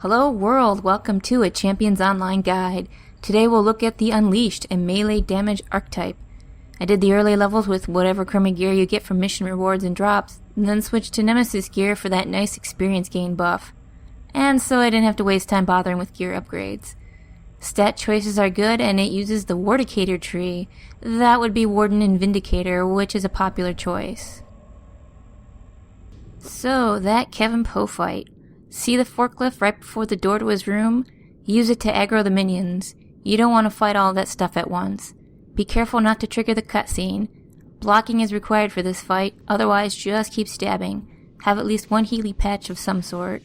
Hello world, welcome to a Champions Online guide. Today we'll look at the Unleashed, a melee damage archetype. I did the early levels with whatever crummy gear you get from mission rewards and drops, and then switched to Nemesis gear for that nice experience gain buff. And so I didn't have to waste time bothering with gear upgrades. Stat choices are good, and it uses the Wardicator tree. That would be Warden and Vindicator, which is a popular choice. So, that Kevin Poe fight. See the forklift right before the door to his room? Use it to aggro the minions. You don't want to fight all that stuff at once. Be careful not to trigger the cutscene. Blocking is required for this fight, otherwise just keep stabbing. Have at least one Healy patch of some sort.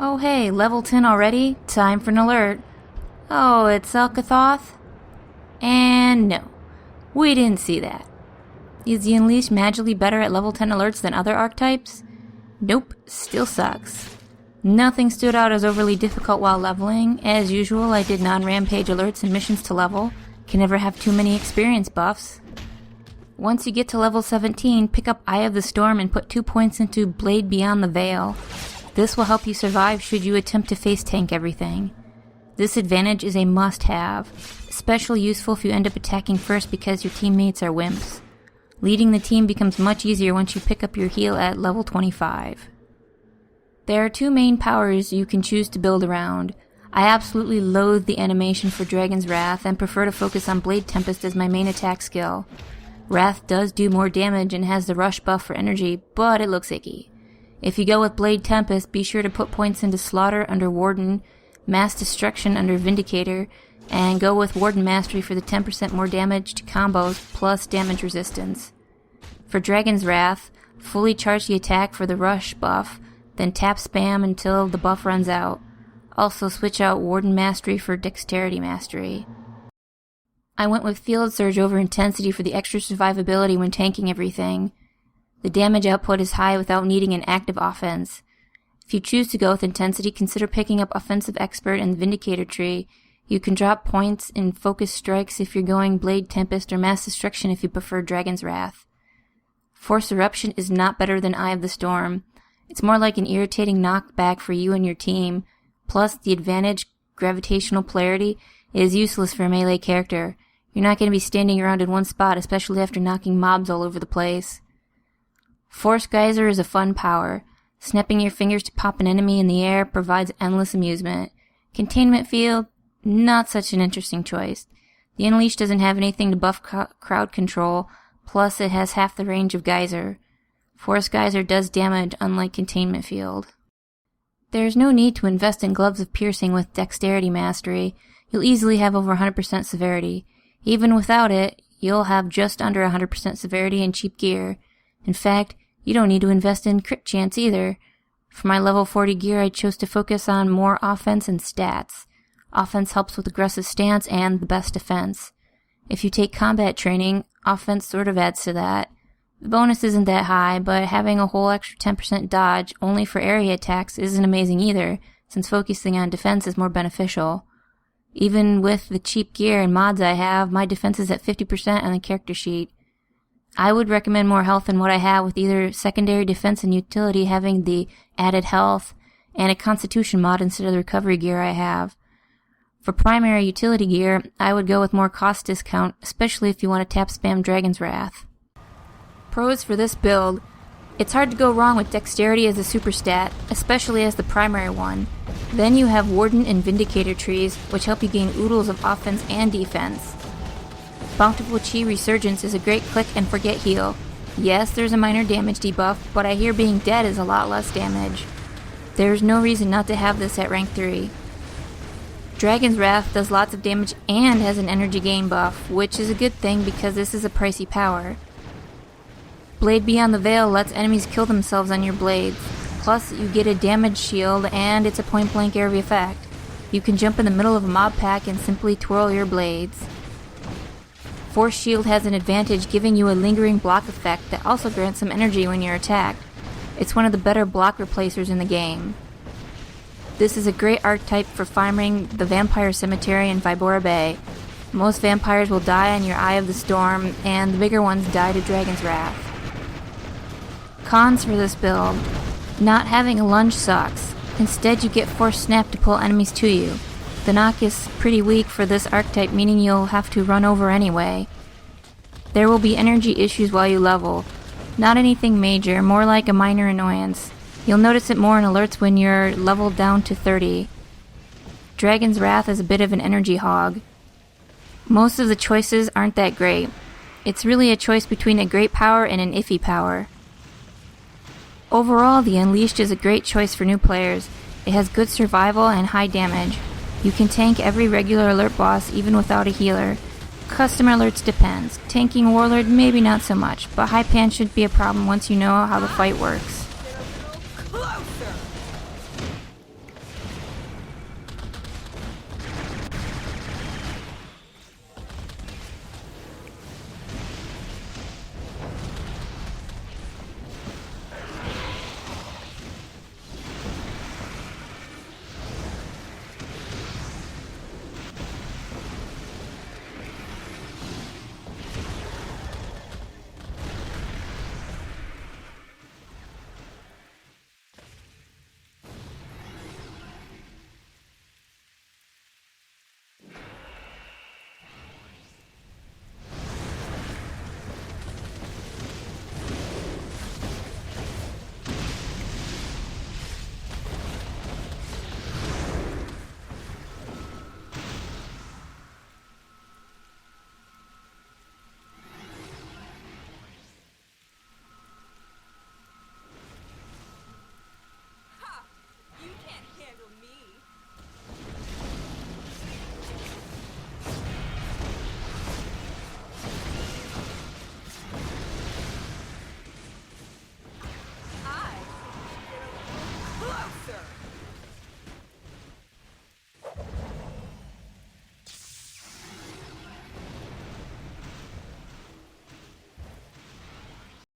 Oh hey, level 10 already? Time for an alert. Oh, it's Alcathoth? And no, we didn't see that. Is the Unleashed magically better at level 10 alerts than other archetypes? Nope, still sucks. Nothing stood out as overly difficult while leveling. As usual, I did non-rampage alerts and missions to level. Can never have too many experience buffs. Once you get to level 17, pick up Eye of the Storm and put 2 points into Blade Beyond the Veil. This will help you survive should you attempt to face tank everything. This advantage is a must-have, especially useful if you end up attacking first because your teammates are wimps. Leading the team becomes much easier once you pick up your heal at level 25. There are 2 main powers you can choose to build around. I absolutely loathe the animation for Dragon's Wrath and prefer to focus on Blade Tempest as my main attack skill. Wrath does do more damage and has the rush buff for energy, but it looks icky. If you go with Blade Tempest, be sure to put points into Slaughter under Warden, Mass Destruction under Vindicator, and go with Warden Mastery for the 10% more damage to combos plus damage resistance. For Dragon's Wrath, fully charge the attack for the rush buff, then tap spam until the buff runs out. Also switch out Warden Mastery for Dexterity Mastery. I went with Field Surge over Intensity for the extra survivability when tanking everything. The damage output is high without needing an active offense. If you choose to go with Intensity, consider picking up Offensive Expert and the Vindicator tree. You can drop points in Focus Strikes if you're going Blade Tempest or Mass Destruction if you prefer Dragon's Wrath. Force Eruption is not better than Eye of the Storm. It's more like an irritating knockback for you and your team. Plus, the advantage, Gravitational Polarity, is useless for a melee character. You're not going to be standing around in one spot, especially after knocking mobs all over the place. Force Geyser is a fun power. Snapping your fingers to pop an enemy in the air provides endless amusement. Containment Field, not such an interesting choice. The Unleashed doesn't have anything to buff crowd control, plus it has half the range of Geyser. Force Geyser does damage unlike Containment Field. There is no need to invest in Gloves of Piercing with Dexterity Mastery. You'll easily have over 100% severity. Even without it, you'll have just under 100% severity and cheap gear. In fact, you don't need to invest in crit chance either. For my level 40 gear, I chose to focus on more offense and stats. Offense helps with aggressive stance and the best defense. If you take combat training, offense sort of adds to that. The bonus isn't that high, but having a whole extra 10% dodge only for area attacks isn't amazing either, since focusing on defense is more beneficial. Even with the cheap gear and mods I have, my defense is at 50% on the character sheet. I would recommend more health than what I have, with either secondary defense and utility having the added health, and a constitution mod instead of the recovery gear I have. For primary utility gear, I would go with more cost discount, especially if you want to tap spam Dragon's Wrath. Pros for this build: it's hard to go wrong with dexterity as a super stat, especially as the primary one. Then you have Warden and Vindicator trees, which help you gain oodles of offense and defense. Bountiful Chi Resurgence is a great click and forget heal. Yes, there's a minor damage debuff, but I hear being dead is a lot less damage. There's no reason not to have this at rank 3. Dragon's Wrath does lots of damage and has an energy gain buff, which is a good thing because this is a pricey power. Blade Beyond the Veil lets enemies kill themselves on your blades. Plus, you get a damage shield and it's a point blank area effect. You can jump in the middle of a mob pack and simply twirl your blades. Force Shield has an advantage, giving you a lingering block effect that also grants some energy when you're attacked. It's one of the better block replacers in the game. This is a great archetype for farming the Vampire Cemetery in Vibora Bay. Most vampires will die on your Eye of the Storm, and the bigger ones die to Dragon's Wrath. Cons for this build: not having a lunge sucks. Instead, you get Force Snap to pull enemies to you. The knock is pretty weak for this archetype, meaning you'll have to run over anyway. There will be energy issues while you level. Not anything major, more like a minor annoyance. You'll notice it more in alerts when you're leveled down to 30. Dragon's Wrath is a bit of an energy hog. Most of the choices aren't that great. It's really a choice between a great power and an iffy power. Overall, the Unleashed is a great choice for new players. It has good survival and high damage. You can tank every regular alert boss even without a healer. Custom alerts depends. Tanking Warlord maybe not so much, but high pan should be a problem once you know how the fight works.